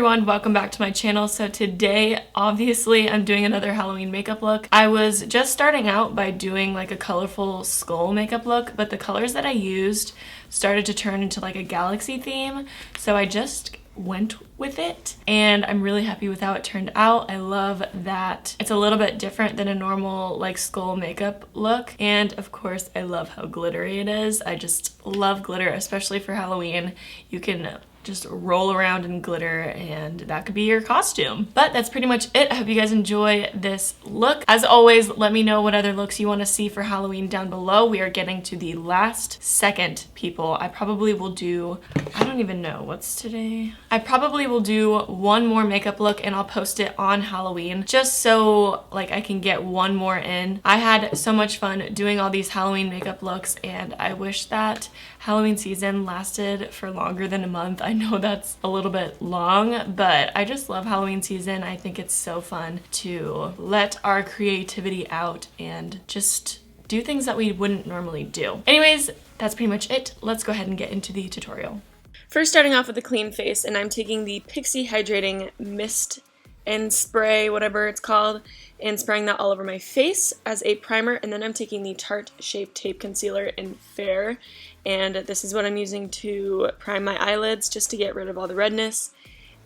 everyone, welcome back to my channel. So today, obviously, I'm doing another Halloween makeup look. I was just starting out by doing like a colorful skull makeup look, but the colors that I used started to turn into like a galaxy theme, so I just went with it and I'm really happy with how it turned out. I love that it's a little bit different than a normal like skull makeup look, and of course I love how glittery it is. I just love glitter, especially for Halloween. You can just roll around in glitter and that could be your costume. But that's pretty much it. I hope you guys enjoy this look. As always, let me know what other looks you want to see for Halloween down below. We are getting to the last second, people. I probably will do, I don't even know, what's today? I probably will do one more makeup look and I'll post it on Halloween just so like I can get one more in. I had so much fun doing all these Halloween makeup looks and I wish that Halloween season lasted for longer than a month. I know that's a little bit long, but I just love Halloween season. I think it's so fun to let our creativity out and just do things that we wouldn't normally do. Anyways, that's pretty much it. Let's go ahead and get into the tutorial. First, starting off with a clean face, and I'm taking the Pixi Hydrating Mist and Spray, whatever it's called, and spraying that all over my face as a primer, and then I'm taking the Tarte Shape Tape Concealer in Fair, and this is what I'm using to prime my eyelids just to get rid of all the redness,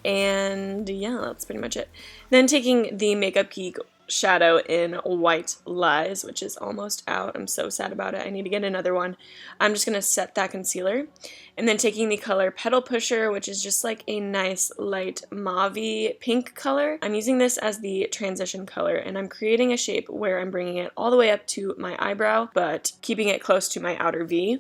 and yeah, that's pretty much it. Then taking the Makeup Geek shadow in White Lies, which is almost out. I'm so sad about it. I need to get another one. I'm just going to set that concealer. And then taking the color Petal Pusher, which is just like a nice light mauve-y pink color. I'm using this as the transition color, and I'm creating a shape where I'm bringing it all the way up to my eyebrow, but keeping it close to my outer V.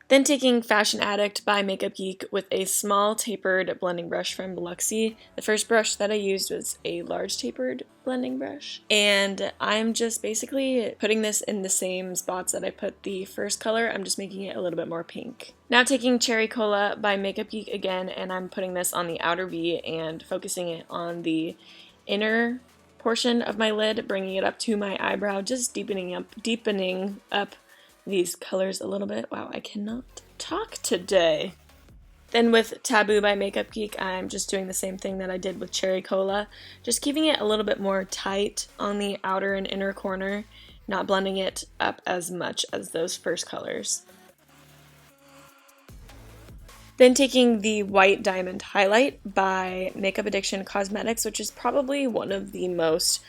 Then taking Fashion Addict by Makeup Geek with a small tapered blending brush from Luxie. The first brush that I used was a large tapered blending brush. And I'm just basically putting this in the same spots that I put the first color. I'm just making it a little bit more pink. Now taking Cherry Cola by Makeup Geek again, and I'm putting this on the outer V and focusing it on the inner portion of my lid, bringing it up to my eyebrow, just deepening up these colors a little bit. Wow, I cannot talk today. Then with Taboo by Makeup Geek, I'm just doing the same thing that I did with Cherry Cola, just keeping it a little bit more tight on the outer and inner corner, not blending it up as much as those first colors. Then taking the White Diamond Highlight by Makeup Addiction Cosmetics, which is probably one of the most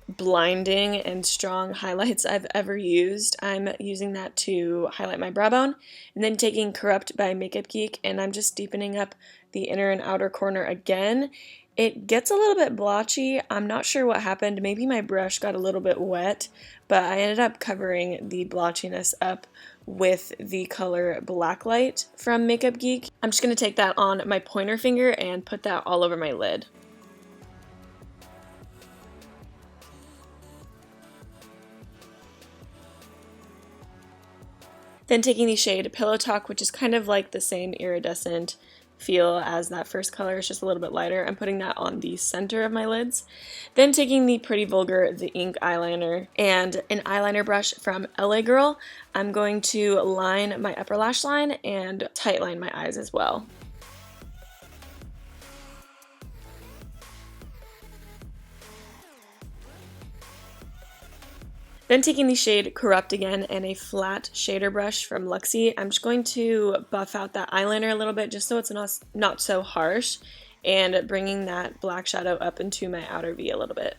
blinding and strong highlights I've ever used. I'm using that to highlight my brow bone. And then taking Corrupt by Makeup Geek, and I'm just deepening up the inner and outer corner again. It gets a little bit blotchy. I'm not sure what happened. Maybe my brush got a little bit wet, but I ended up covering the blotchiness up with the color Blacklight from Makeup Geek. I'm just going to take that on my pointer finger and put that all over my lid. Then taking the shade Pillow Talk, which is kind of like the same iridescent feel as that first color, it's just a little bit lighter. I'm putting that on the center of my lids. Then taking the Pretty Vulgar The Ink eyeliner and an eyeliner brush from LA Girl, I'm going to line my upper lash line and tightline my eyes as well. Then taking the shade Corrupt again and a flat shader brush from Luxie, I'm just going to buff out that eyeliner a little bit just so it's not so harsh, and bringing that black shadow up into my outer V a little bit.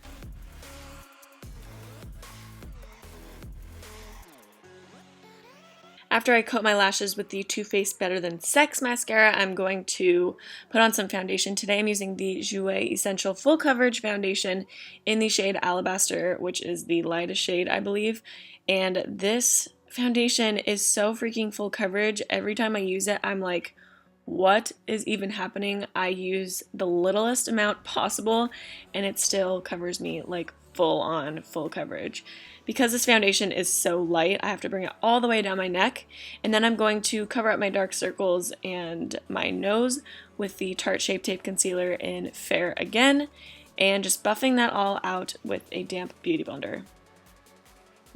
After I coat my lashes with the Too Faced Better Than Sex mascara, I'm going to put on some foundation. Today I'm using the Jouer Essential Full Coverage Foundation in the shade Alabaster, which is the lightest shade, I believe. And this foundation is so freaking full coverage. Every time I use it, I'm like, what is even happening? I use the littlest amount possible, and it still covers me like full coverage. Because this foundation is so light, I have to bring it all the way down my neck, and then I'm going to cover up my dark circles and my nose with the Tarte Shape Tape Concealer in Fair again, and just buffing that all out with a damp beauty blender.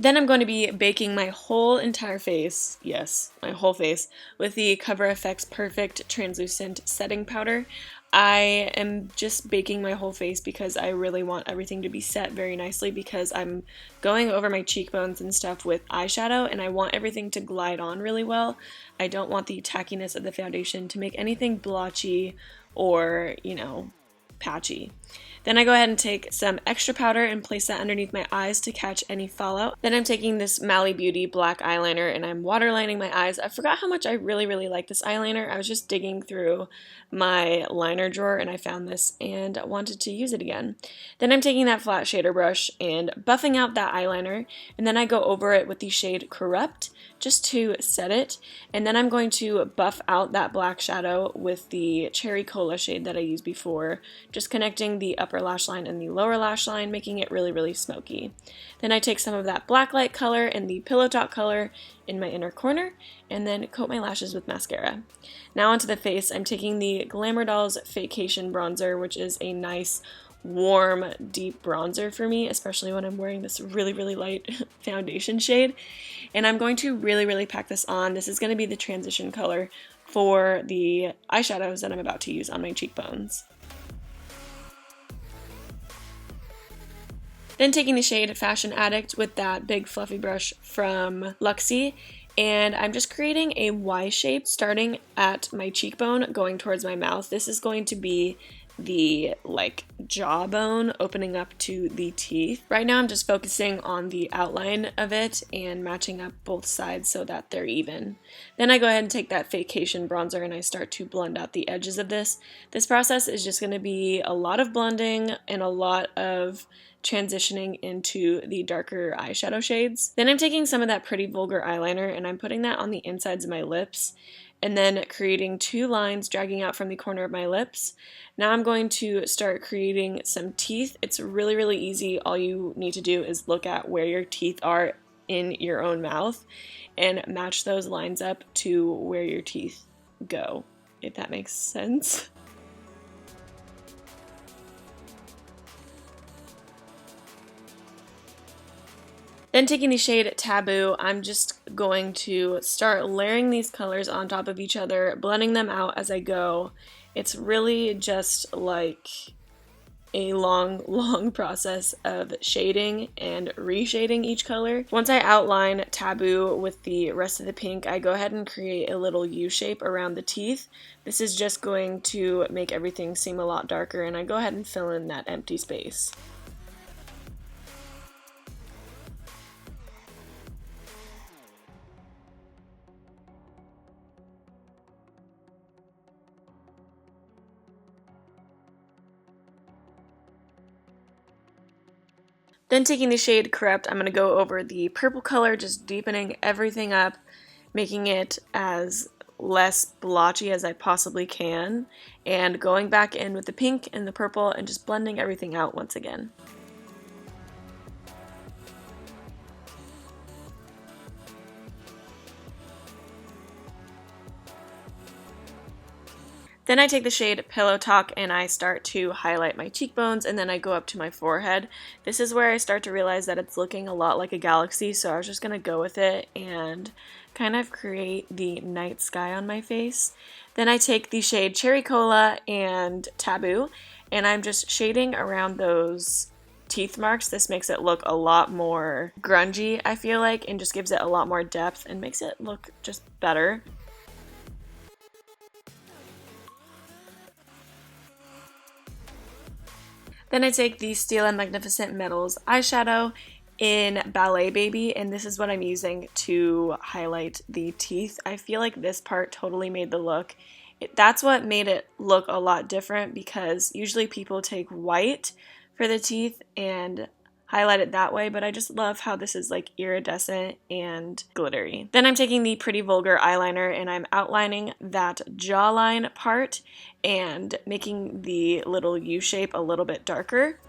Then I'm going to be baking my whole entire face, yes, my whole face, with the Cover FX Perfect Translucent Setting Powder. I am just baking my whole face because I really want everything to be set very nicely because I'm going over my cheekbones and stuff with eyeshadow and I want everything to glide on really well. I don't want the tackiness of the foundation to make anything blotchy or, you know, patchy. Then I go ahead and take some extra powder and place that underneath my eyes to catch any fallout. Then I'm taking this Mally Beauty black eyeliner and I'm waterlining my eyes. I forgot how much I really like this eyeliner. I was just digging through my liner drawer and I found this and wanted to use it again. Then I'm taking that flat shader brush and buffing out that eyeliner, and then I go over it with the shade Corrupt just to set it, and then I'm going to buff out that black shadow with the Cherry Cola shade that I used before, just connecting the upper lash line and the lower lash line, making it really smoky. Then I take some of that black light color and the Pillow Talk color in my inner corner, and then coat my lashes with mascara. Now onto the face, I'm taking the Glamour Dolls Facation bronzer, which is a nice warm, deep bronzer for me, especially when I'm wearing this really light foundation shade. And I'm going to really pack this on. This is going to be the transition color for the eyeshadows that I'm about to use on my cheekbones. Then taking the shade Fashion Addict with that big fluffy brush from Luxie, and I'm just creating a Y shape starting at my cheekbone going towards my mouth. This is going to be the jawbone opening up to the teeth. Right now I'm just focusing on the outline of it and matching up both sides so that they're even. Then I go ahead and take that Facation bronzer and I start to blend out the edges of this. This process is just going to be a lot of blending and a lot of transitioning into the darker eyeshadow shades. Then I'm taking some of that Pretty Vulgar eyeliner and I'm putting that on the insides of my lips and then creating two lines dragging out from the corner of my lips. Now I'm going to start creating some teeth. It's really easy. All you need to do is look at where your teeth are in your own mouth and match those lines up to where your teeth go, if that makes sense. Then taking the shade Taboo, I'm just going to start layering these colors on top of each other, blending them out as I go. It's really just like a long process of shading and reshading each color. Once I outline Taboo with the rest of the pink, I go ahead and create a little U shape around the teeth. This is just going to make everything seem a lot darker, and I go ahead and fill in that empty space. Then taking the shade Corrupt, I'm going to go over the purple color, just deepening everything up, making it as less blotchy as I possibly can, and going back in with the pink and the purple and just blending everything out once again. Then I take the shade Pillow Talk and I start to highlight my cheekbones, and then I go up to my forehead. This is where I start to realize that it's looking a lot like a galaxy, so I was just going to go with it and kind of create the night sky on my face. Then I take the shade Cherry Cola and Taboo, and I'm just shading around those teeth marks. This makes it look a lot more grungy, I feel like, and just gives it a lot more depth and makes it look just better. Then I take the Stila Magnificent Metals eyeshadow in Ballet Baby, and this is what I'm using to highlight the teeth. I feel like this part totally made the look. That's what made it look a lot different, because usually people take white for the teeth and highlight it that way, but I just love how this is like iridescent and glittery. Then I'm taking the Pretty Vulgar eyeliner and I'm outlining that jawline part and making the little U shape a little bit darker.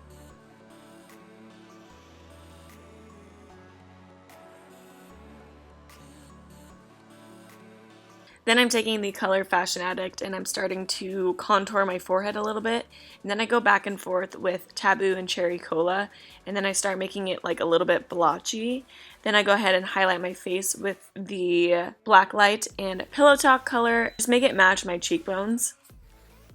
Then I'm taking the color Fashion Addict and I'm starting to contour my forehead a little bit, and then I go back and forth with Taboo and Cherry Cola, and then I start making it like a little bit blotchy. Then I go ahead and highlight my face with the Black Light and Pillow Talk color, just make it match my cheekbones.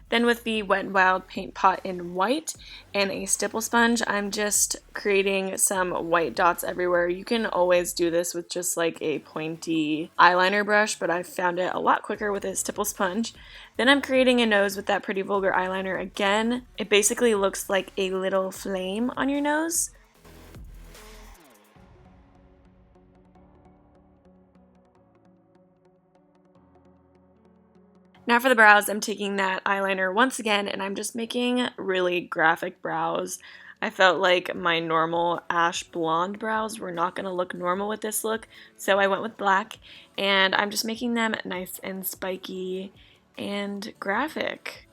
Then with the Wet n Wild paint pot in white and a stipple sponge, I'm just creating some white dots everywhere. You can always do this with just like a pointy eyeliner brush, but I found it a lot quicker with a stipple sponge. Then I'm creating a nose with that Pretty Vulgar eyeliner again. It basically looks like a little flame on your nose. Now for the brows, I'm taking that eyeliner once again and I'm just making really graphic brows. I felt like my normal ash blonde brows were not going to look normal with this look, so I went with black and I'm just making them nice and spiky and graphic.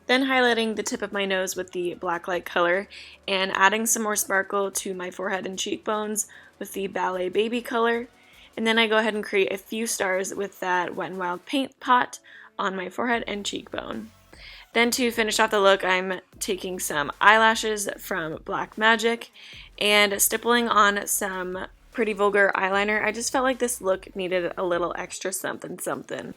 Then highlighting the tip of my nose with the black light color and adding some more sparkle to my forehead and cheekbones with the Ballet Baby color. And then I go ahead and create a few stars with that Wet n Wild paint pot on my forehead and cheekbone. Then to finish off the look, I'm taking some eyelashes from Black Magic and stippling on some Pretty Vulgar eyeliner. I just felt like this look needed a little extra something something.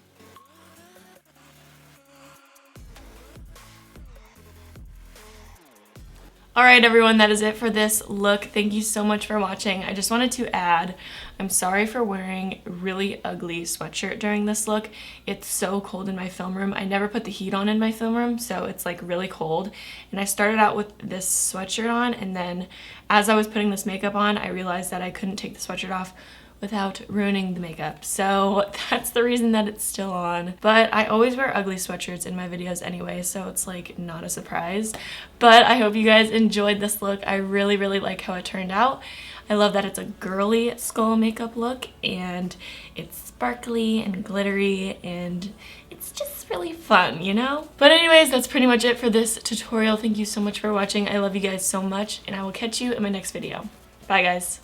Alright everyone, that is it for this look. Thank you so much for watching. I just wanted to add, I'm sorry for wearing a really ugly sweatshirt during this look. It's so cold in my film room. I never put the heat on in my film room, so it's like really cold. And I started out with this sweatshirt on, and then as I was putting this makeup on, I realized that I couldn't take the sweatshirt off without ruining the makeup. So that's the reason that it's still on. But I always wear ugly sweatshirts in my videos anyway, so it's like not a surprise. But I hope you guys enjoyed this look. I really, really like how it turned out. I love that it's a girly skull makeup look and it's sparkly and glittery and it's just really fun, you know? But anyways, that's pretty much it for this tutorial. Thank you so much for watching. I love you guys so much and I will catch you in my next video. Bye guys.